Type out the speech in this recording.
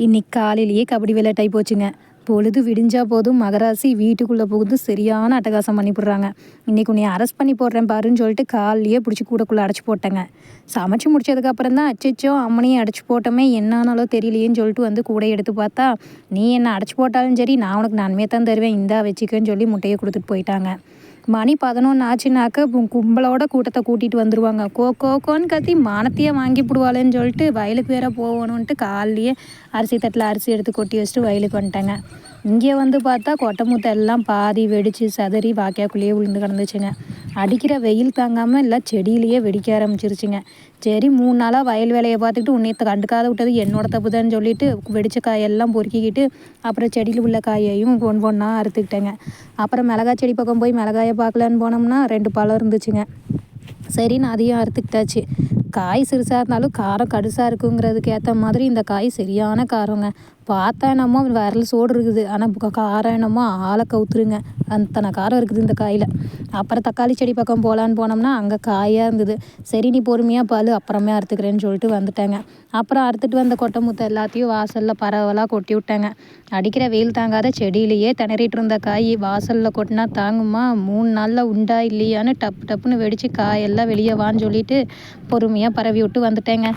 இன்னைக்கு காலையிலேயே கபடி விளையாட்டாகி போச்சுங்க. பொழுது விடிஞ்சா போதும் மகராசி வீட்டுக்குள்ளே புகுந்து சரியான அட்டகாசம் பண்ணி போடுறாங்க. இன்னைக்கு உன்னை அரெஸ்ட் பண்ணி போடுறேன் பாருன்னு சொல்லிட்டு காலையே பிடிச்சி கூடக்குள்ளே அடைச்சி போட்டேங்க. சமைச்சு முடிச்சதுக்கப்புறம் தான் அச்சச்சோ அம்மனையும் அடைச்சி போட்டோமே என்னானாலும் தெரியலையேன்னு சொல்லிட்டு வந்து கூட எடுத்து பார்த்தா, நீ என்னை அடைச்சி போட்டாலும் சரி நான் உனக்கு நன்மையை தான் தருவேன் இந்தா வச்சுக்கன்னு சொல்லி முட்டையை கொடுத்துட்டு போயிட்டாங்க. மணி 11 ஆச்சுனாக்க கும்பலோட கூட்டத்தை கூட்டிகிட்டு வந்துடுவாங்க. கோன்னு கத்தி மானத்தையே வாங்கி போடுவாளேன்னு சொல்லிட்டு வயலுக்கு வேற போகணுன்ட்டு காலையே அரிசி தட்டில் அரிசி எடுத்து கொட்டி வச்சுட்டு வயலுக்கு வந்துட்டேங்க. இங்கே வந்து பார்த்தா கொட்டை மூட்டை எல்லாம் பாதி வெடித்து சதறி வாய்க்காக்குள்ளேயே விழுந்து கிடந்துச்சுங்க. அடிக்கிற வெயில் தாங்காமல் எல்லாம் செடியிலேயே வெடிக்க ஆரம்பிச்சிருச்சுங்க. சரி 3 நாளாக வயல் வேலையை பார்த்துக்கிட்டு உன்னையத்தை கண்டுக்காத விட்டது என்னோட தப்பு தான் சொல்லிட்டு வெடித்த காயெல்லாம் பொறுக்கிக்கிட்டு அப்புறம் செடியில் உள்ள காயையும் ஒன்றா அறுத்துக்கிட்டேங்க. அப்புறம் மிளகாய் செடி பக்கம் போய் மிளகாயை பார்க்கலான்னு போனோம்னா 2 பழம் இருந்துச்சுங்க. சரின்னு அதையும் அறுத்துக்கிட்டாச்சு. காய் சிறுசாக இருந்தாலும் காரம் கடுசாக இருக்குங்கிறதுக்கு ஏற்ற மாதிரி இந்த காய் சரியான காரங்க. பார்த்தா என்னமோ விரல் சோடு இருக்குது, ஆனால் காரம் என்னமோ ஆளை கவுத்துருங்க. அத்தனை காரம் இருக்குது இந்த காயில். அப்புறம் தக்காளி செடி பக்கம் போகலான்னு போனோம்னா அங்கே காயாக இருந்தது. சரி நீ பொறுமையாக பால் அப்புறமே அறுத்துக்கிறேன்னு சொல்லிட்டு வந்துட்டேங்க. அப்புறம் அறுத்துட்டு வந்த கொட்டை முத்தை எல்லாத்தையும் வாசலில் பரவலாக கொட்டி விட்டேங்க. அடிக்கிற வெயில் தாங்காத செடியிலேயே திணறிட்டு இருந்த காய் வாசலில் கொட்டினா தாங்குமா? 3 நாளில் உண்டா இல்லையான்னு டப்புன்னு வெடித்து காயெல்லாம் வெளியே வான்னு சொல்லிட்டு பொறுமையாக பரவி விட்டு வந்துட்டேங்க.